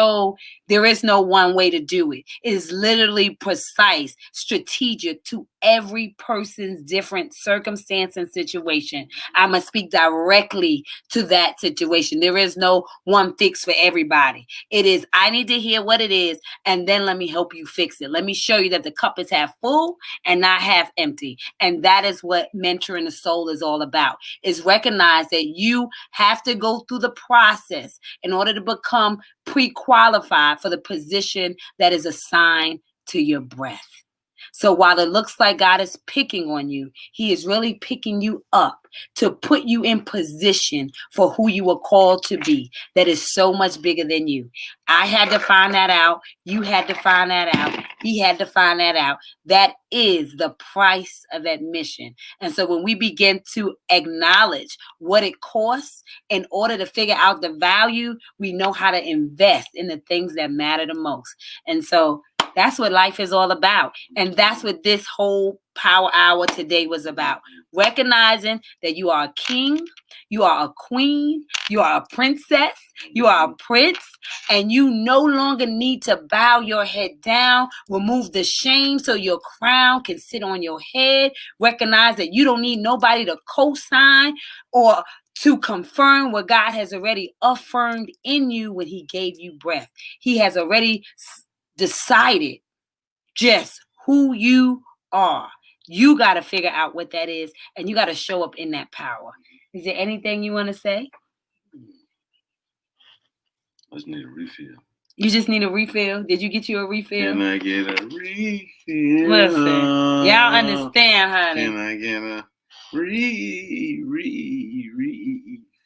there is no one way to do it. It is literally precise, strategic to every person's different circumstance and situation. I must speak directly to that situation. There is no one fix for everybody. It is, I need to hear what it is, and then let me help you fix it. Let me show you that the cup is half full and not half empty. And that is what mentoring the soul is all about, is recognize that you have to go through the process in order to become pre-qualified for the position that is assigned to your breath. So while it looks like God is picking on you, he is really picking you up to put you in position for who you were called to be. That is so much bigger than you. I had to find that out. You had to find that out. He had to find that out. That is the price of admission. And so when we begin to acknowledge what it costs in order to figure out the value, we know how to invest in the things that matter the most. And so that's what life is all about. And that's what this whole power hour today was about. Recognizing that you are a king, you are a queen, you are a princess, you are a prince, and you no longer need to bow your head down. Remove the shame so your crown can sit on your head. Recognize that you don't need nobody to co-sign or to confirm what God has already affirmed in you when he gave you breath. He has already decided just who you are. You got to figure out what that is, and you got to show up in that power. Is there anything you want to say? I just need a refill. You just need a refill? Did you get you a refill? Can I get a refill? Listen, y'all understand, honey. Can I get a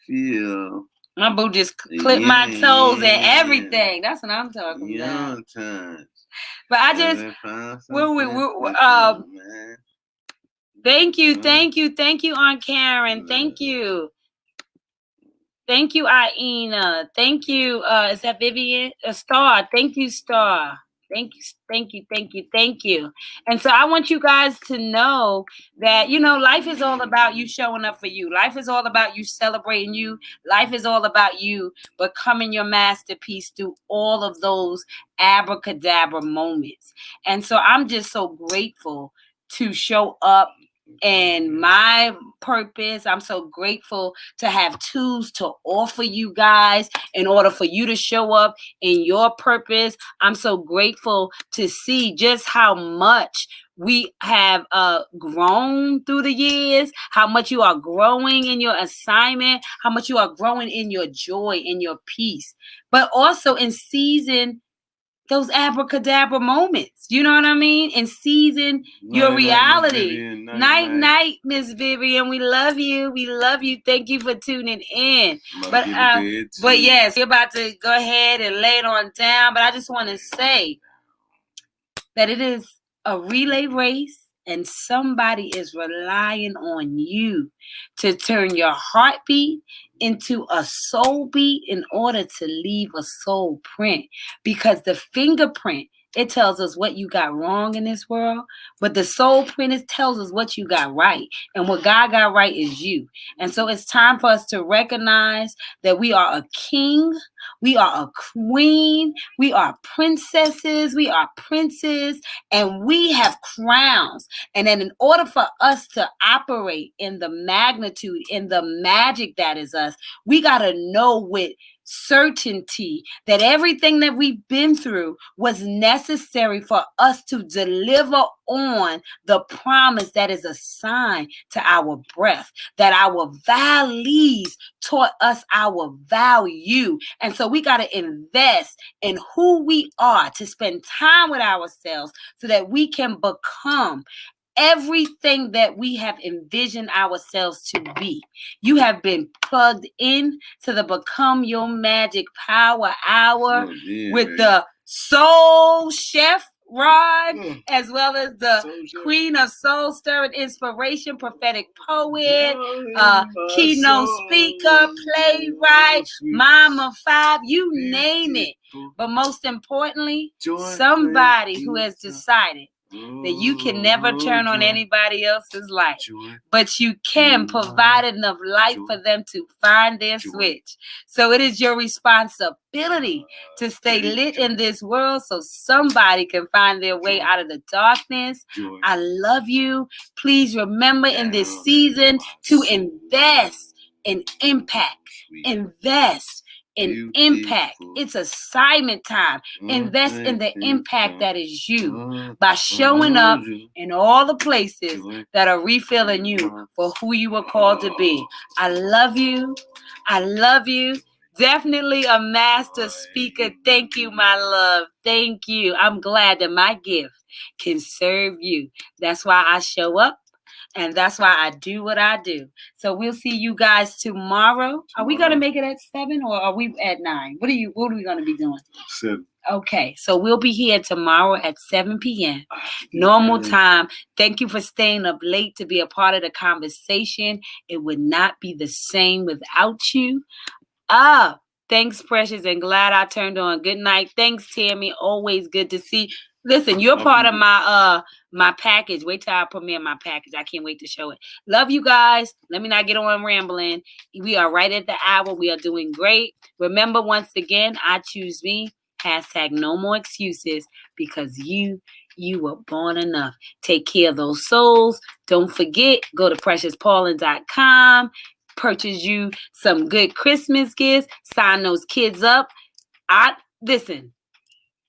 refill? My boo just clipped my toes and everything. That's what I'm talking about. Times. But I just, thank you, Aunt Karen. Thank you. Thank you, Aina. Thank you. Is that Vivian? Star. Thank you, Star. Thank you. And so I want you guys to know that, life is all about you showing up for you. Life is all about you celebrating you. Life is all about you becoming your masterpiece through all of those abracadabra moments. And so I'm just so grateful to show up and my purpose. I'm so grateful to have tools to offer you guys in order for you to show up in your purpose. I'm so grateful to see just how much we have grown through the years, how much you are growing in your assignment, how much you are growing in your joy, in your peace, but also in season those abracadabra moments. You know what I mean? And season your reality. Night, Miss Vivian. We love you. Thank you for tuning in. But yes, we're about to go ahead and lay it on down. But I just want to say that it is a relay race. And somebody is relying on you to turn your heartbeat into a soul beat in order to leave a soul print. Because the fingerprint, it tells us what you got wrong in this world. But the soul print, it tells us what you got right. And what God got right is you. And so it's time for us to recognize that we are a king. We are a queen. We are princesses. We are princes. And we have crowns. And then in order for us to operate in the magnitude, in the magic that is us, we got to know with certainty that everything that we've been through was necessary for us to deliver on the promise that is assigned to our breath, that our valleys taught us our value. And so we got to invest in who we are, to spend time with ourselves so that we can become everything that we have envisioned ourselves to be. You have been plugged in to the Become Your Magic Power Hour with the Soul Chef Rod, as well as the Queen of Soul Stirring Inspiration, prophetic poet, keynote speaker, playwright, Mama 5, you name it. But most importantly, somebody who has decided that you can never turn on anybody else's light, but you can provide enough light for them to find their switch. So it is your responsibility to stay lit in this world so somebody can find their way out of the darkness. I love you. Please remember in this season to invest in impact. Invest in impact. It's assignment time. Invest in the impact that is you by showing up in all the places that are refilling you for who you were called to be. I love you. Definitely a master speaker. Thank you, my love. Thank you. I'm glad that my gift can serve you. That's why I show up. And that's why I do what I do. So we'll see you guys tomorrow. Are we gonna make it at 7 or are we at 9? What are we gonna be doing? 7. Okay, so we'll be here tomorrow at 7 p.m. normal time. Thank you for staying up late to be a part of the conversation. It would not be the same without you. Thanks, Precious, and glad I turned on. Good night. Thanks, Tammy. Always good to see. Listen, you're part of my package. Wait till I premiere my package. I can't wait to show it. Love you guys. Let me not get on rambling. We are right at the hour. We are doing great. Remember, once again, I choose me. Hashtag no more excuses because you were born enough. Take care of those souls. Don't forget, go to PreciousPaulin.com. Purchase you some good Christmas gifts. Sign those kids up. Listen,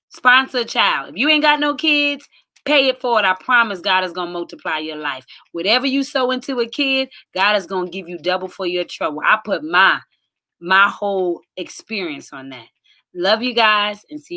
sponsor a child. If you ain't got no kids, pay it forward. I promise God is going to multiply your life. Whatever you sow into a kid, God is going to give you double for your trouble. I put my whole experience on that. Love you guys and see you.